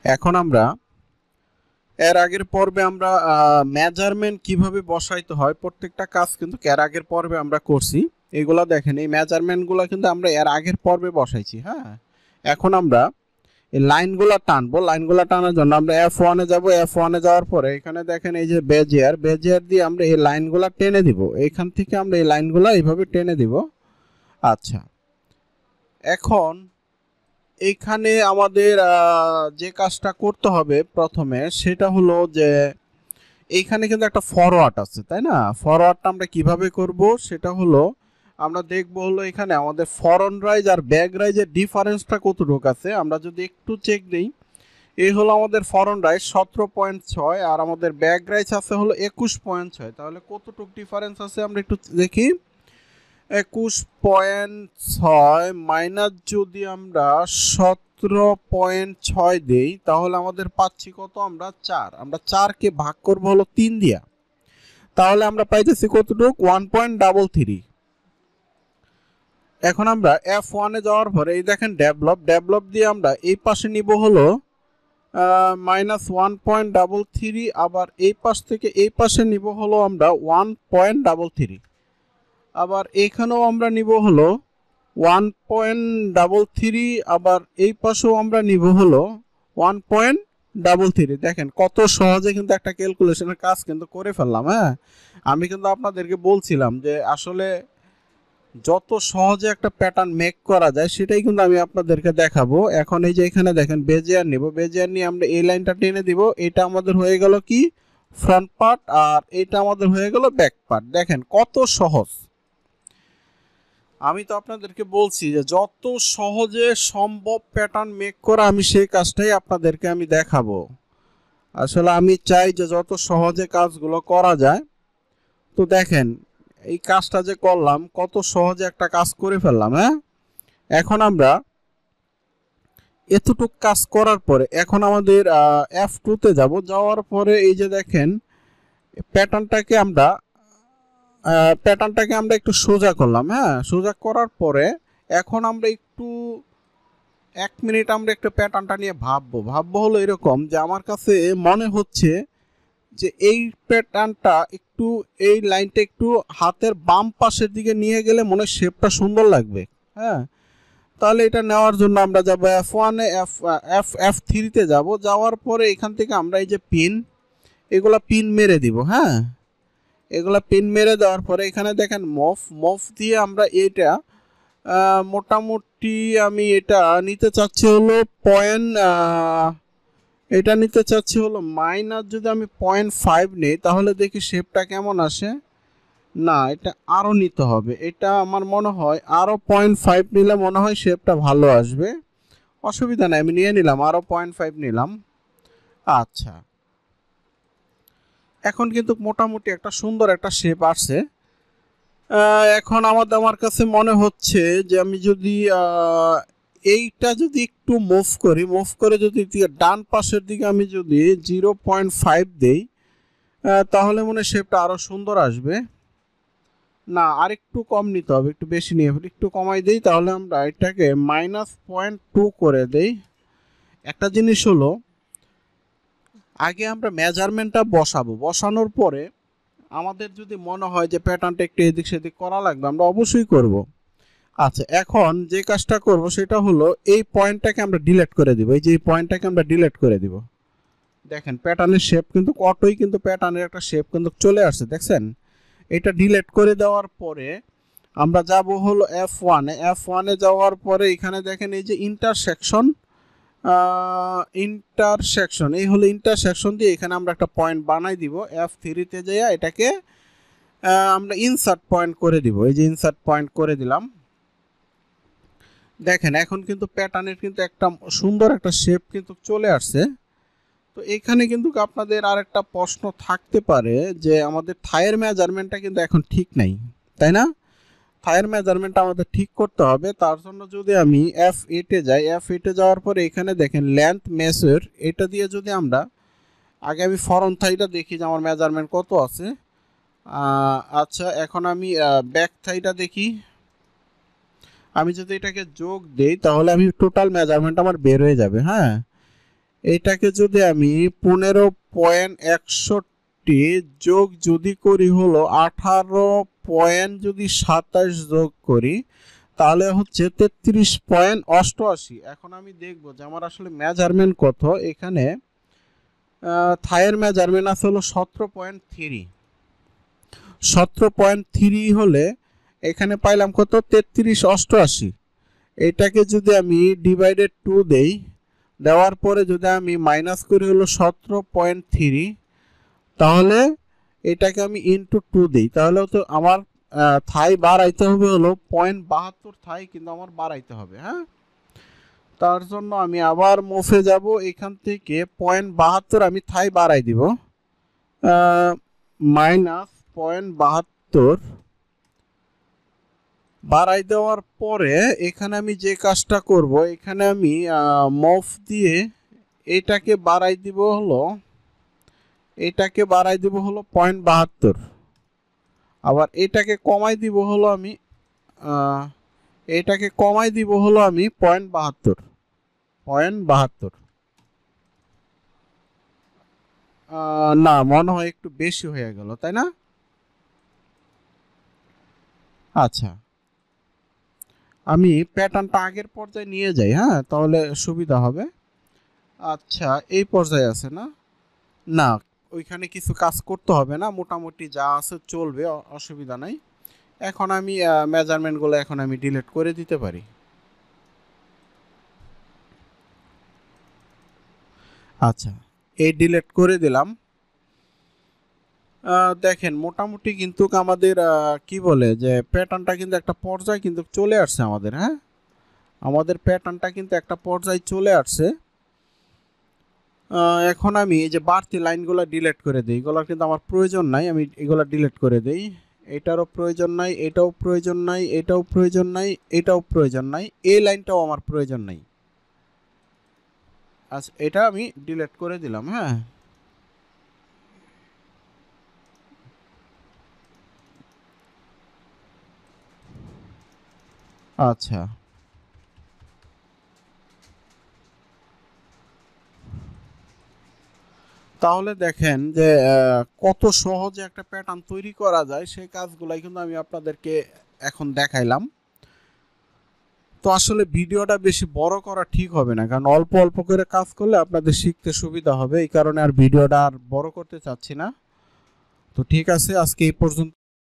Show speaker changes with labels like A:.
A: এখন আমরা এর আগের পর্বে আমরা মেজারমেন্ট কিভাবে বসাইতে হয় প্রত্যেকটা কাজ কিন্তু এর আগের পর্বে আমরা করছি। এগুলা দেখেন, এই মেজারমেন্টগুলো কিন্তু আমরা এর আগের পর্বে বসাইছি। হ্যাঁ, এখন আমরা এই লাইনগুলো টানবো। লাইনগুলো টানার জন্য আমরা F1 এ যাব। F1 এ যাওয়ার পরে এখানে দেখেন এই যে বেজিয়ার দিয়ে আমরা এই লাইনগুলো টেনে দিব। এখান থেকে আমরা এই লাইনগুলো এইভাবে টেনে দিব। আচ্ছা, এখন এইখানে আমাদের যে কাজটা করতে হবে প্রথমে সেটা হলো যে এইখানে কিন্তু একটা ফরওয়ার্ড আছে, তাই না? ফরওয়ার্ডটা আমরা কিভাবে করব সেটা হলো আমরা দেখব হলো এখানে আমাদের ফরওয়ার্ড রাইজ আর ব্যাক রাইজের ডিফারেন্সটা কতটুকু আছে। আমরা যদি একটু চেক দিই, এই হলো আমাদের ফরওয়ার্ড রাইজ 17.6 আর আমাদের ব্যাক রাইজ আছে হলো 21.6। তাহলে কতটুকু ডিফারেন্স আছে আমরা একটু দেখি। 21.6 মাইনাস যদি আমরা 17.6 দেই তাহলে আমাদের পাচ্ছি কত? আমরা 4। আমরা 4কে ভাগ করব হলো 3 দিয়া, তাহলে আমরা পাইতেছি কতটুকু? 1.33। এখন আমরা F1 এ যাওয়ার পরে এই দেখেন ডেভেলপ দিয়ে আমরা এই পাশে নিব হলো -1.33, আবার এই পাশ থেকে এই পাশে নিব হলো আমরা 1.33, আবার এখানেও আমরা নিব হলো 1.33, আবার এই পাশেও আমরা নিব হলো 1.33। দেখেন কত সহজে কিন্তু একটা ক্যালকুলেশনের কাজ কিন্তু করে ফেললাম। হ্যাঁ, আমি কিন্তু আপনাদেরকে বলছিলাম যে আসলে যত সহজে একটা প্যাটার্ন মেক করা যায় সেটাই কিন্তু আমি আপনাদেরকে দেখাবো। এখন এই যে এখানে দেখেন বেজিয়ার নিব, বেজিয়ার নিয়ে আমরা এই লাইনটা টেনে দিব। এটা আমাদের হয়ে গেল কি? ফ্রন্ট পার্ট, আর এটা আমাদের হয়ে গেল ব্যাক পার্ট। দেখেন কত সহজ। আমি তো আপনাদেরকে বলছি যে যত সহজে সম্ভব প্যাটার্ন মেক করা, আমি সেই কাজটাই আপনাদেরকে আমি দেখাবো। আসলে আমি চাই যে যত সহজে কাজগুলো করা যায়। তো দেখেন এই কাজটা যে করলাম, কত সহজে একটা কাজ করে ফেললাম। হ্যাঁ, এখন আমরা এতটুক কাজ করার পরে এখন আমাদের F2 তে যাব। যাওয়ার পরে এই যে দেখেন প্যাটার্নটাকে আমরা একটু সোজা করলাম। হ্যাঁ, সোজা করার পরে এখন আমরা একটু 1 মিনিট আমরা একটু প্যাটার্নটা নিয়ে ভাববো হলো এরকম যে আমার কাছে মনে হচ্ছে যে এই প্যাটার্নটা একটু, এই লাইনটা একটু হাতের বাম পাশের দিকে নিয়ে গেলে মনে হয় শেপটা সুন্দর লাগবে। হ্যাঁ, তাহলে এটা নেওয়ার জন্য আমরা যাব F1 এ, F3 তে যাব। যাওয়ার পরে এখান থেকে আমরা এই যে পিন, এগুলা পিন মেরে দিব। হ্যাঁ, এগুলা পিন মেরে দেওয়ার পরে এখানে দেখেন মুভ দিয়ে আমরা এটা মোটামুটি আমি এটা নিতে চাচ্ছি হলো এটা নিতে চাচ্ছি হলো মাইনাস, যদি আমি 0.5 নেই তাহলে দেখি শেপটা কেমন আসে। না, এটা আরও নিতে হবে। এটা আমার মনে হয় আরও 0.5 নিলে মনে হয় শেপটা ভালো আসবে। অসুবিধা নাই, আমি নিয়ে নিলাম, আরও 0.5 নিলাম। আচ্ছা, এখন কিন্তু মোটামুটি একটা সুন্দর একটা শেপ আসছে। এখন আমার কাছে মনে হচ্ছে যে আমি যদি এইটা যদি একটু মুভ করে যদি ডান পাশের দিকে আমি যদি 0.5 দেই তাহলে মনে হয় শেপটা আরও সুন্দর আসবে। না, আর একটু কম নিতে হবে, একটু বেশি নিয়ে ফেলি, একটু কমাই দেই, তাহলে আমরা এটাকে -0.2 করে দেই। একটা জিনিস হলো, আগে আমরা মেজারমেন্টটা বসানোর পরে আমাদের যদি মনে হয় যে প্যাটার্নটা একটু এদিক সেদিক করা লাগবে, আমরা অবশ্যই করব। আচ্ছা, এখন যে কাজটা করব সেটা হলো এই পয়েন্টটাকে আমরা ডিলিট করে দিব। এই যে এই পয়েন্টটাকে আমরা ডিলিট করে দিব। দেখেন প্যাটার্নের শেপ কিন্তু অটোই কিন্তু প্যাটার্নের একটা শেপ কিন্তু চলে আসছে, দেখছেন? এটা ডিলিট করে দেওয়ার পরে আমরা যাব হলো F1 এ। F1 এ যাওয়ার পরে এখানে দেখেন এই যে ইন্টারসেকশন, এই হলো ইন্টারসেকশন দিয়ে এখানে আমরা একটা পয়েন্ট বানাই দিব। F3 তে যাইয়া এটাকে আমরা ইনসার্ট পয়েন্ট করে দিব। এই যে ইনসার্ট পয়েন্ট করে দিলাম। দেখেন এখন কিন্তু প্যাটার্নের কিন্তু একটা সুন্দর একটা শেপ কিন্তু চলে আসছে। তো এখানে কিন্তু আপনাদের আর একটা প্রশ্ন থাকতে পারে যে আমাদের থায়ের মেজারমেন্টটা কিন্তু এখন ঠিক নাই, তাই না? থায়ের মেজারমেন্টটা আমাদের ঠিক করতে হবে। তার জন্য যদি আমি F8 এ যাই, F8 এ যাওয়ার পরে এখানে দেখেন লেন্থ মেজার, এটা দিয়ে যদি আমরা আগে আমি ফরন্ট থাইটা দেখি যে আমার মেজারমেন্ট কত আছে। আচ্ছা, এখন আমি ব্যাক থাইটা দেখি। আমি যদি এটাকে যোগ দেই তাহলে আমি টোটাল মেজারমেন্ট আমার বের হয়ে যাবে। হ্যাঁ, এইটাকে যদি আমি 15.61 যোগ যদি করি হলো 18.27 যোগ করি তাহলে হচ্ছে 33.88। এখন আমি দেখব যে আমার আসলে মেজারমেন্ট কত। এখানে থাইয়ের মেজারমেন্ট আছে হলো 17.3। 17.3 হলে এখানে পাইলাম কত 33.88। এটাকে যদি আমি ডিভাইডেড 2 দেই, দেওয়ার পরে যদি আমি মাইনাস করি হলো 17.3, তাহলে এটাকে আমি ইনটু 2 দেই, তাহলে তো আমার থাই বাড়াইতে হবে হলো 0.72 থাই কিন্তু আমার বাড়াইতে হবে। হ্যাঁ, তার জন্য আমি আবার মুভে যাব, এখান থেকে 0.72 আমি থাই বাড়াই দিব, মাইনাস 0.72 বাড়াই দেওয়ার পরে এখানে আমি যে কাজটা করব, এখানে আমি মুভ দিয়ে এটাকে বাড়াই দিব হলো 0.72, আবার এটাকে কমাই দিব হলো আমি 0.72। না, মনে হয় একটু বেশি হয়ে গেল, তাই না? আচ্ছা, আমি প্যাটার্নটা আগের পর্যায়ে নিয়ে যাই, হ্যাঁ, তাহলে সুবিধা হবে। আচ্ছা, এই পর্যায়ে আছে না? না, ওইখানে কিছু কাজ করতে হবে না, মোটামুটি যা আছে চলবে, অসুবিধা নাই। এখন আমি মেজারমেন্টগুলো এখন আমি ডিলিট করে দিতে পারি। আচ্ছা, এই ডিলিট করে দিলাম। দেখেন মোটামুটি কিন্তু আমাদের কি বলে যে প্যাটার্নটা কিন্তু একটা পর্যায়ে কিন্তু চলে আসছে আমাদের। হ্যাঁ, আমাদের প্যাটার্নটা কিন্তু একটা পর্যায়ে চলে আসছে। এখন আমি এই যে বাড়তি লাইনগুলো ডিলিট করে দিই, এগুলো কিন্তু আমার প্রয়োজন নাই, আমি এগুলো ডিলিট করে দিই। এটারও প্রয়োজন নাই, এটাও প্রয়োজন নাই, এটাও প্রয়োজন নাই, এটাও প্রয়োজন নাই, এই লাইনটাও আমার প্রয়োজন নাই। আচ্ছা, এটা আমি ডিলিট করে দিলাম। হ্যাঁ, আচ্ছা, তাহলে দেখেন যে কত সহজে একটা প্যাটার্ন তৈরি করা যায়, সেই কাজগুলাই কিন্তু আমি আপনাদেরকে এখন দেখাইলাম। তো আসলে ভিডিওটা বেশি বড় করা ঠিক হবে না, কারণ অল্প অল্প করে কাজ করলে আপনাদের শিখতে সুবিধা হবে, এই কারণে আর ভিডিওটা আর বড় করতে চাচ্ছি না। তো ঠিক আছে, আজকে এই পর্যন্ত।